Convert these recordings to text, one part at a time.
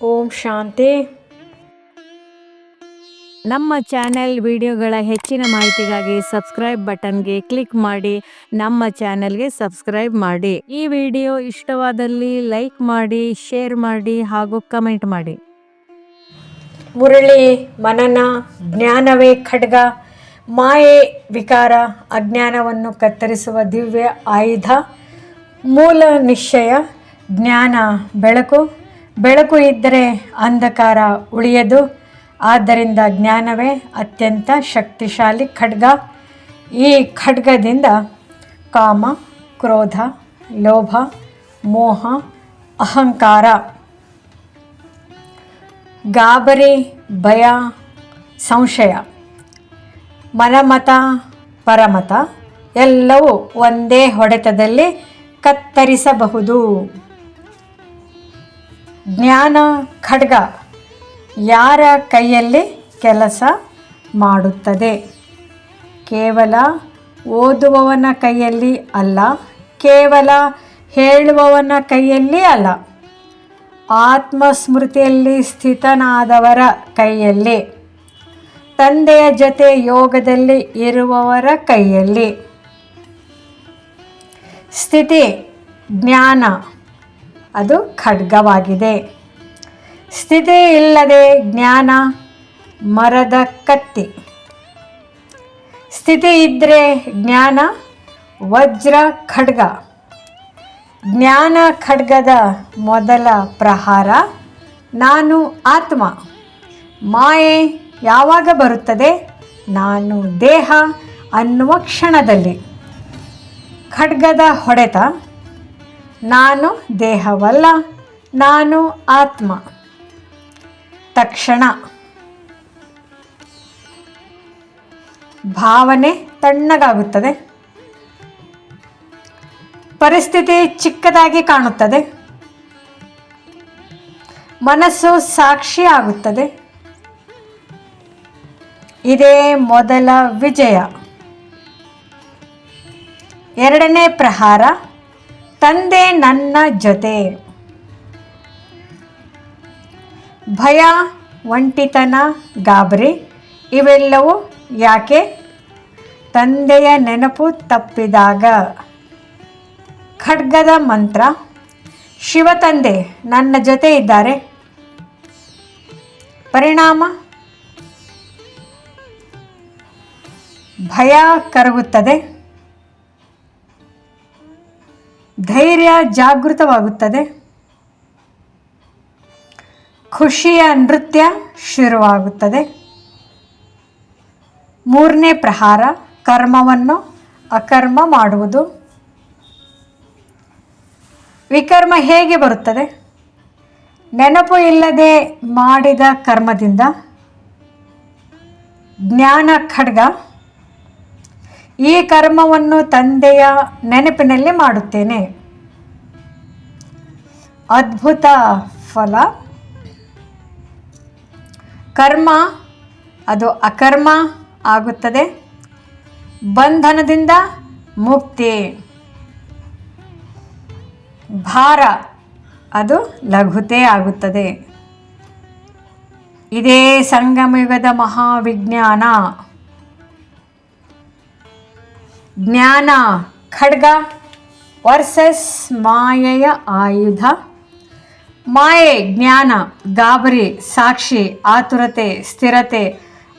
ಓಂ ಶಾಂತಿ. ನಮ್ಮ ಚಾನೆಲ್ ವಿಡಿಯೋಗಳ ಹೆಚ್ಚಿನ ಮಾಹಿತಿಗಾಗಿ ಸಬ್ಸ್ಕ್ರೈಬ್ ಬಟನ್ಗೆ ಕ್ಲಿಕ್ ಮಾಡಿ ನಮ್ಮ ಚಾನೆಲ್ಗೆ ಸಬ್ಸ್ಕ್ರೈಬ್ ಮಾಡಿ. ಈ ವಿಡಿಯೋ ಇಷ್ಟವಾದಲ್ಲಿ ಲೈಕ್ ಮಾಡಿ, ಶೇರ್ ಮಾಡಿ ಹಾಗೂ ಕಮೆಂಟ್ ಮಾಡಿ. ಮುರಳಿ ಮನನ ಜ್ಞಾನವೇ ಖಡ್ಗ, ಮಾಯೆ ವಿಕಾರ ಅಜ್ಞಾನವನ್ನು ಕತ್ತರಿಸುವ ದಿವ್ಯ ಆಯುಧ. ಮೂಲ ನಿಶ್ಚಯ ಜ್ಞಾನ ಬೆಳಕು, ಬೆಳಕು ಇದ್ದರೆ ಅಂಧಕಾರ ಉಳಿಯದು. ಆದ್ದರಿಂದ ಜ್ಞಾನವೇ ಅತ್ಯಂತ ಶಕ್ತಿಶಾಲಿ ಖಡ್ಗ. ಈ ಖಡ್ಗದಿಂದ ಕಾಮ, ಕ್ರೋಧ, ಲೋಭ, ಮೋಹ, ಅಹಂಕಾರ, ಗಾಬರಿ, ಭಯ, ಸಂಶಯ, ಮನಮತ, ಪರಮತ ಎಲ್ಲವೂ ಒಂದೇ ಹೊಡೆತದಲ್ಲಿ ಕತ್ತರಿಸಬಹುದು. ಜ್ಞಾನ ಖಡ್ಗ ಯಾರ ಕೈಯಲ್ಲಿ ಕೆಲಸ ಮಾಡುತ್ತದೆ? ಕೇವಲ ಓದುವವನ ಕೈಯಲ್ಲಿ ಅಲ್ಲ, ಕೇವಲ ಹೇಳುವವನ ಕೈಯಲ್ಲಿ ಅಲ್ಲ, ಆತ್ಮಸ್ಮೃತಿಯಲ್ಲಿ ಸ್ಥಿತನಾದವರ ಕೈಯಲ್ಲಿ, ತಂದೆಯ ಜೊತೆ ಯೋಗದಲ್ಲಿ ಇರುವವರ ಕೈಯಲ್ಲಿ. ಸ್ಥಿತಿ ಜ್ಞಾನ ಅದು ಖಡ್ಗವಾಗಿದೆ. ಸ್ಥಿತಿ ಇಲ್ಲದೆ ಜ್ಞಾನ ಮರದ ಕತ್ತಿ. ಸ್ಥಿತಿ ಇದ್ದರೆ ಜ್ಞಾನ ವಜ್ರ ಖಡ್ಗ. ಜ್ಞಾನ ಖಡ್ಗದ ಮೊದಲ ಪ್ರಹಾರ ನಾನು ಆತ್ಮ. ಮಾಯೆ ಯಾವಾಗ ಬರುತ್ತದೆ? ನಾನು ದೇಹ ಅನ್ನುವ ಕ್ಷಣದಲ್ಲಿ. ಖಡ್ಗದ ಹೊಡೆತ ನಾನು ದೇಹವಲ್ಲ, ನಾನು ಆತ್ಮ. ತಕ್ಷಣ ಭಾವನೆ ತಣ್ಣಗಾಗುತ್ತದೆ, ಪರಿಸ್ಥಿತಿ ಚಿಕ್ಕದಾಗಿ ಕಾಣುತ್ತದೆ, ಮನಸ್ಸು ಸಾಕ್ಷಿ ಆಗುತ್ತದೆ. ಇದೇ ಮೊದಲ ವಿಜಯ. ಎರಡನೇ ಪ್ರಹಾರ ತಂದೆ ನನ್ನ ಜೊತೆ. ಭಯ, ಒಂಟಿತನ, ಗಾಬರಿ ಇವೆಲ್ಲವೂ ಯಾಕೆ? ತಂದೆಯ ನೆನಪು ತಪ್ಪಿದಾಗ. ಖಡ್ಗದ ಮಂತ್ರ ಶಿವ ತಂದೆ ನನ್ನ ಜೊತೆ ಇದ್ದಾರೆ. ಪರಿಣಾಮ ಭಯ ಕರಗುತ್ತದೆ, ಧೈರ್ಯ ಜಾಗೃತವಾಗುತ್ತದೆ, ಖುಷಿಯ ನೃತ್ಯ ಶುರುವಾಗುತ್ತದೆ. ಮೂರನೇ ಪ್ರಹಾರ ಕರ್ಮವನ್ನು ಅಕರ್ಮ ಮಾಡುವುದು. ವಿಕರ್ಮ ಹೇಗೆ ಬರುತ್ತದೆ? ನೆನಪು ಇಲ್ಲದೆ ಮಾಡಿದ ಕರ್ಮದಿಂದ. ಜ್ಞಾನ ಖಡ್ಗ ಈ ಕರ್ಮವನ್ನು ತಂದೆಯ ನೆನಪಿನಲ್ಲಿ ಮಾಡುತ್ತೇನೆ. ಅದ್ಭುತ ಫಲ. ಕರ್ಮ ಅದು ಅಕರ್ಮ ಆಗುತ್ತದೆ. ಬಂಧನದಿಂದ ಮುಕ್ತಿ. ಭಾರ ಅದು ಲಘುತೆ ಆಗುತ್ತದೆ. ಇದೇ ಸಂಗಮಯುಗದ ಮಹಾವಿಜ್ಞಾನ. ಜ್ಞಾನ ಖಡ್ಗ ವರ್ಸಸ್ ಮಾಯೆಯ ಆಯುಧ. ಮಾಯೆ ಜ್ಞಾನ, ಗಾಬರಿ, ಸಾಕ್ಷಿ, ಆತುರತೆ, ಸ್ಥಿರತೆ,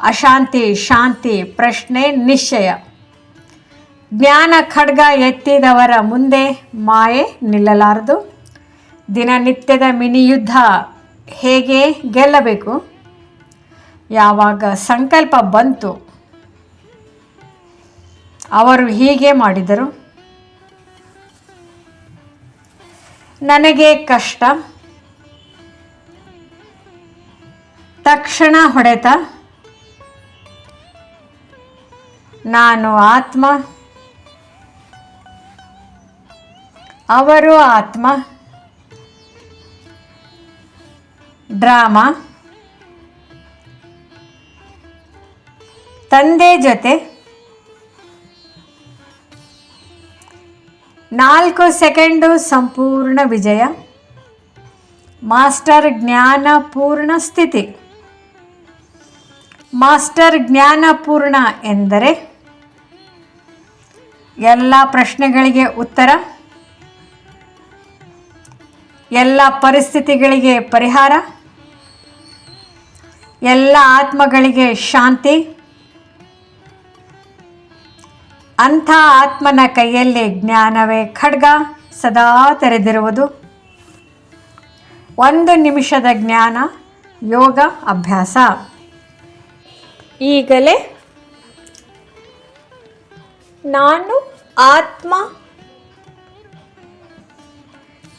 ಅಶಾಂತಿ, ಶಾಂತಿ, ಪ್ರಶ್ನೆ, ನಿಶ್ಚಯ. ಜ್ಞಾನ ಖಡ್ಗ ಎತ್ತಿದವರ ಮುಂದೆ ಮಾಯೆ ನಿಲ್ಲಲಾರದು. ದಿನನಿತ್ಯದ ಮಿನಿ ಯುದ್ಧ. ಹೇಗೆ ಗೆಲ್ಲಬೇಕು? ಯಾವಾಗ ಸಂಕಲ್ಪ ಬಂತು ಅವರು ಹೀಗೆ ಮಾಡಿದರು. ನನಗೆ ಕಷ್ಟ. ತಕ್ಷಣ ಹೊಡೆತ. ನಾನು ಆತ್ಮ, ಅವರು ಆತ್ಮ. ಡ್ರಾಮಾ. ತಂದೆ ಜೊತೆ 4 ಸೆಕೆಂಡು ಸಂಪೂರ್ಣ ವಿಜಯ. ಮಾಸ್ಟರ್ ಜ್ಞಾನ ಪೂರ್ಣ ಸ್ಥಿತಿ. ಮಾಸ್ಟರ್ ಜ್ಞಾನ ಪೂರ್ಣ ಎಂದರೆ ಎಲ್ಲ ಪ್ರಶ್ನೆಗಳಿಗೆ ಉತ್ತರ, ಎಲ್ಲ ಪರಿಸ್ಥಿತಿಗಳಿಗೆ ಪರಿಹಾರ, ಎಲ್ಲ ಆತ್ಮಗಳಿಗೆ ಶಾಂತಿ. ಅಂಥ ಆತ್ಮನ ಕೈಯಲ್ಲಿ ಜ್ಞಾನವೇ ಖಡ್ಗ ಸದಾ ತೆರೆದಿರುವುದು. 1 ನಿಮಿಷದ ಜ್ಞಾನ ಯೋಗ ಅಭ್ಯಾಸ. ಈಗಲೇ ನಾನು ಆತ್ಮ,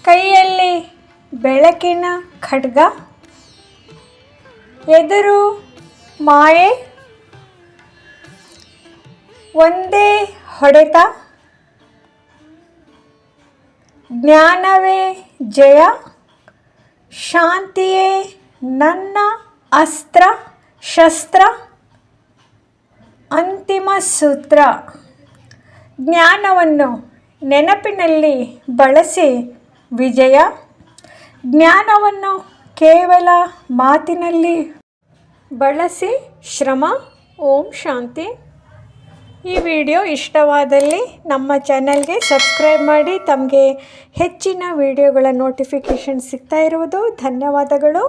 ಕೈಯಲ್ಲಿ ಬೆಳಕಿನ ಖಡ್ಗ, ಎದುರು ಮಾಯೆ, ಒಂದೇ ಹೊಡೆತ, ಜ್ಞಾನವೇ ಜಯ, ಶಾಂತಿಯೇ ನನ್ನ ಅಸ್ತ್ರ ಶಸ್ತ್ರ. ಅಂತಿಮ ಸೂತ್ರ: ಜ್ಞಾನವನ್ನು ನೆನಪಿನಲ್ಲಿ ಬಳಸಿ ವಿಜಯ. ಜ್ಞಾನವನ್ನು ಕೇವಲ ಮಾತಿನಲ್ಲಿ ಬಳಸಿ ಶ್ರಮ. ಓಂ ಶಾಂತಿ. ಈ ವಿಡಿಯೋ ಇಷ್ಟವಾದಲ್ಲಿ ನಮ್ಮ ಚಾನಲ್ಗೆ ಸಬ್ಸ್ಕ್ರೈಬ್ ಮಾಡಿ. ತಮಗೆ ಹೆಚ್ಚಿನ ವಿಡಿಯೋಗಳ ನೋಟಿಫಿಕೇಷನ್ ಸಿಗ್ತಾ ಇರುವುದು. ಧನ್ಯವಾದಗಳು.